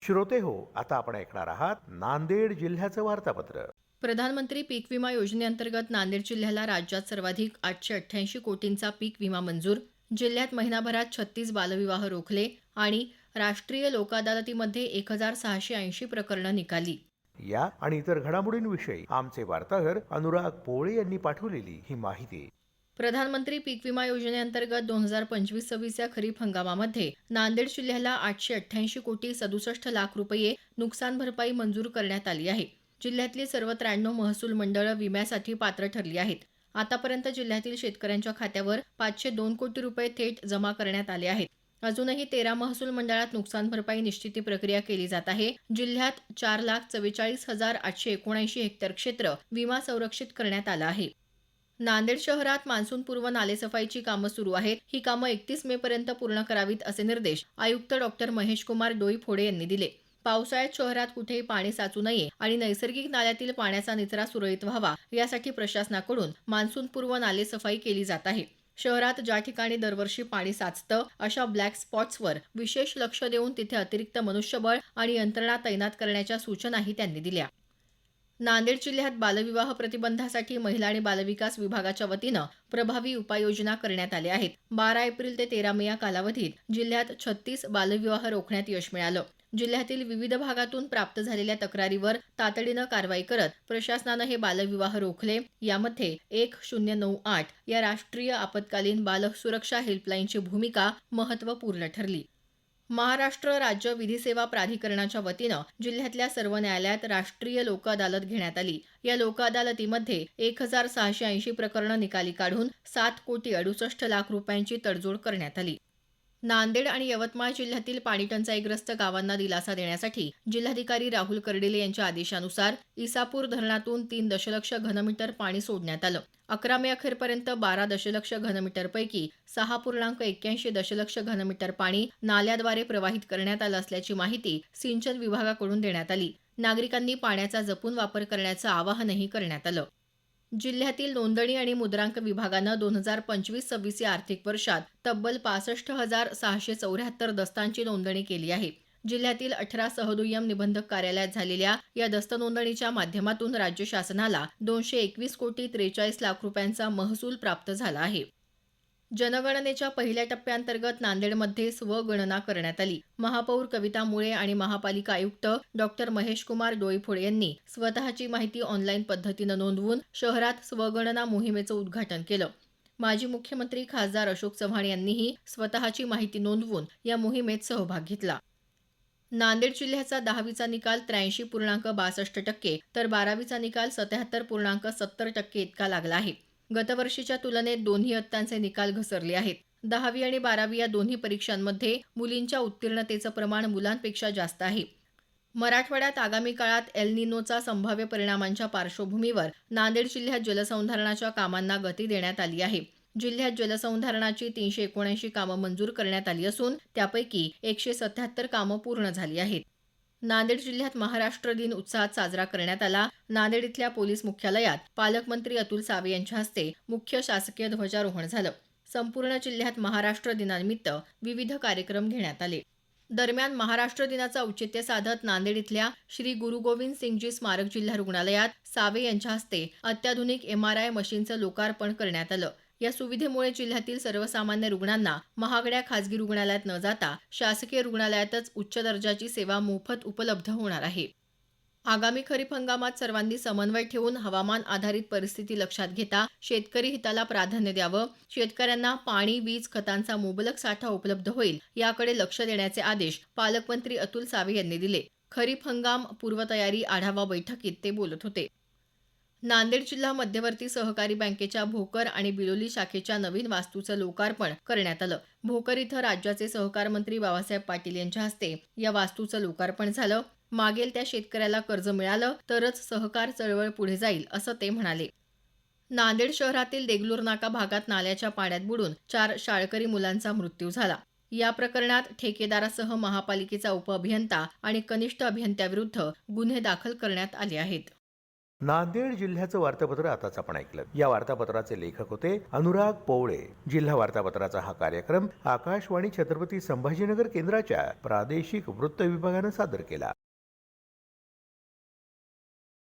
श्रोते हो, आता आपण ऐकणार आहात नांदेड जिल्ह्याचं वार्तापत्र. प्रधानमंत्री पीक विमा योजनेअंतर्गत नांदेड जिल्ह्याला राज्यात सर्वाधिक 888 कोटींचा पीक विमा मंजूर. जिल्ह्यात महिनाभरात 36 बालविवाह रोखले आणि राष्ट्रीय लोक अदालतीमध्ये 1680 प्रकरणं निकाली. या आणि इतर घडामोडींविषयी आमचे वार्ताहर अनुराग पोळे यांनी पाठवलेली ही माहिती. प्रधानमंत्री पीक विमा योजनेअंतर्गत 2025-26 या खरीप हंगामामध्ये नांदेड जिल्ह्याला 888 कोटी 67 लाख रुपये नुकसान भरपाई मंजूर करण्यात आली आहे. जिल्ह्यातली सर्व 93 महसूल मंडळं विम्यासाठी पात्र ठरली आहेत. आतापर्यंत जिल्ह्यातील शेतकऱ्यांच्या खात्यावर 502 कोटी रुपये थेट जमा करण्यात आले आहेत. अजूनही 13 महसूल मंडळात नुकसान भरपाई निश्चिती प्रक्रिया केली जात आहे. जिल्ह्यात 4,44,879 हेक्टर क्षेत्र विमा संरक्षित करण्यात आलं आहे. नांदेड शहरात मान्सूनपूर्व नालेसफाईची कामं सुरू आहेत. ही कामं 31 मे पर्यंत पूर्ण करावीत असे निर्देश आयुक्त डॉक्टर महेशकुमार डोईफोडे यांनी दिले. पावसाळ्यात शहरात कुठेही पाणी साचू नये आणि नैसर्गिक नाल्यातील पाण्याचा निचरा सुरळीत व्हावा यासाठी प्रशासनाकडून मान्सूनपूर्व नालेसफाई केली जात आहे. शहरात ज्या ठिकाणी दरवर्षी पाणी साचतं अशा ब्लॅक स्पॉट्सवर विशेष लक्ष देऊन तिथे अतिरिक्त मनुष्यबळ आणि यंत्रणा तैनात करण्याच्या सूचनाही त्यांनी दिल्या. नांदेड जिल्ह्यात बालविवाह प्रतिबंधासाठी महिला आणि बालविकास विभागाच्या वतीनं प्रभावी उपाययोजना करण्यात आल्या आहेत. 12 एप्रिल ते 13 मे या कालावधीत जिल्ह्यात 36 बालविवाह रोखण्यात यश मिळालं. जिल्ह्यातील विविध भागातून प्राप्त झालेल्या तक्रारीवर तातडीनं कारवाई करत प्रशासनानं हे बालविवाह रोखले. यामध्ये 1098 या राष्ट्रीय आपत्कालीन बाल सुरक्षा हेल्पलाईनची भूमिका महत्त्वपूर्ण ठरली. महाराष्ट्र राज्य विधी सेवा प्राधिकरणाच्या वतीनं जिल्ह्यातल्या सर्व न्यायालयात राष्ट्रीय लोक अदालत घेण्यात आली. या लोक अदालतीमध्ये 1680 प्रकरणं निकाली काढून 7,68 लाख रुपयांची तडजोड करण्यात आली. नांदेड आणि यवतमाळ जिल्ह्यातील पाणीटंचाईग्रस्त गावांना दिलासा देण्यासाठी जिल्हाधिकारी राहुल कर्डिले यांच्या आदेशानुसार इसापूर धरणातून 3 दशलक्ष घनमीटर पाणी सोडण्यात आलं. 11 मे अखेरपर्यंत 12 दशलक्ष घनमीटरपैकी 6.81 दशलक्ष घनमीटर पाणी नाल्याद्वारे प्रवाहित करण्यात आलं असल्याची माहिती सिंचन विभागाकडून देण्यात आली. नागरिकांनी पाण्याचा जपून वापर करण्याचं आवाहनही करण्यात आलं. जिल्ह्यातील नोंदणी आणि मुद्रांक विभागानं 2025-26 या आर्थिक वर्षात तब्बल 65,674 दस्तांची नोंदणी केली आहे. जिल्ह्यातील 18 सहदुय्यम निबंधक कार्यालयात झालेल्या या दस्त नोंदणीच्या माध्यमातून राज्य शासनाला 221 कोटी 43 लाख रुपयांचा महसूल प्राप्त झाला आहे. जनगणनेच्या पहिल्या टप्प्याअंतर्गत नांदेडमध्ये स्वगणना करण्यात आली. महापौर कविता मुळे आणि महापालिका आयुक्त डॉक्टर महेशकुमार डोईफोडे यांनी स्वतःची माहिती ऑनलाईन पद्धतीनं नोंदवून शहरात स्वगणना मोहिमेचं उद्घाटन केलं. माजी मुख्यमंत्री खासदार अशोक चव्हाण यांनीही स्वतःची माहिती नोंदवून या मोहिमेत सहभाग घेतला. नांदेड जिल्ह्याचा 10वीचा निकाल 83.62% तर 12वीचा निकाल 77.70% इतका लागला आहे. गतवर्षीच्या तुलनेत दोन्ही इयत्तांचे निकाल घसरले आहेत. 10वी आणि 12वी या दोन्ही परीक्षांमध्ये मुलींच्या उत्तीर्णतेचं प्रमाण मुलांपेक्षा जास्त आहे. मराठवाड्यात आगामी काळात एल निनोचा संभाव्य परिणामांच्या पार्श्वभूमीवर नांदेड जिल्ह्यात जलसंधारणाच्या कामांना गती देण्यात आली आहे. जिल्ह्यात जलसंधारणाची 379 कामं मंजूर करण्यात आली असून त्यापैकी 177 कामं पूर्ण झाली आहेत. नांदेड जिल्ह्यात महाराष्ट्र दिन उत्साहात साजरा करण्यात आला. नांदेड इथल्या पोलीस मुख्यालयात पालकमंत्री अतुल सावे यांच्या हस्ते मुख्य शासकीय ध्वजारोहण झालं. संपूर्ण जिल्ह्यात महाराष्ट्र दिनानिमित्त विविध कार्यक्रम घेण्यात आले. दरम्यान महाराष्ट्र दिनाचं औचित्य साधत नांदेड इथल्या श्री गुरु गोविंद सिंगजी स्मारक जिल्हा रुग्णालयात सावे यांच्या हस्ते अत्याधुनिक MRI मशीनचं लोकार्पण करण्यात आलं. या सुविधेमुळे जिल्ह्यातील सर्वसामान्य रुग्णांना महागड्या खासगी रुग्णालयात न जाता शासकीय रुग्णालयातच उच्च दर्जाची सेवा मोफत उपलब्ध होणार आहे. आगामी खरीप हंगामात सर्वांनी समन्वय ठेवून हवामान आधारित परिस्थिती लक्षात घेता शेतकरी हिताला प्राधान्य द्यावं. शेतकऱ्यांना पाणी, वीज, खतांचा मुबलक साठा उपलब्ध होईल याकडे लक्ष देण्याचे आदेश पालकमंत्री अतुल सावे यांनी दिले. खरीप हंगाम पूर्वतयारी आढावा बैठकीत ते बोलत होते. नांदेड जिल्हा मध्यवर्ती सहकारी बँकेच्या भोकर आणि बिलोली शाखेच्या नवीन वास्तूचं लोकार्पण करण्यात आलं. भोकर इथं राज्याचे सहकार मंत्री बाबासाहेब पाटील यांच्या हस्ते या वास्तूचं लोकार्पण झालं. मागेल त्या शेतकऱ्याला कर्ज मिळालं तरच सहकार चळवळ पुढे जाईल असं ते म्हणाले. नांदेड शहरातील देगलूर नाका भागात नाल्याच्या पाण्यात बुडून 4 शाळकरी मुलांचा मृत्यू झाला. या प्रकरणात ठेकेदारासह महापालिकेचा उपअभियंता आणि कनिष्ठ अभियंत्याविरुद्ध गुन्हे दाखल करण्यात आले आहेत. नांदेड जिल्ह्याचं वार्तापत्र आताच आपण ऐकलं. या वार्तापत्राचे लेखक होते अनुराग पोवळे. जिल्हा वार्तापत्राचा हा कार्यक्रम आकाशवाणी छत्रपती संभाजीनगर केंद्राच्या प्रादेशिक वृत्त विभागानं सादर केला.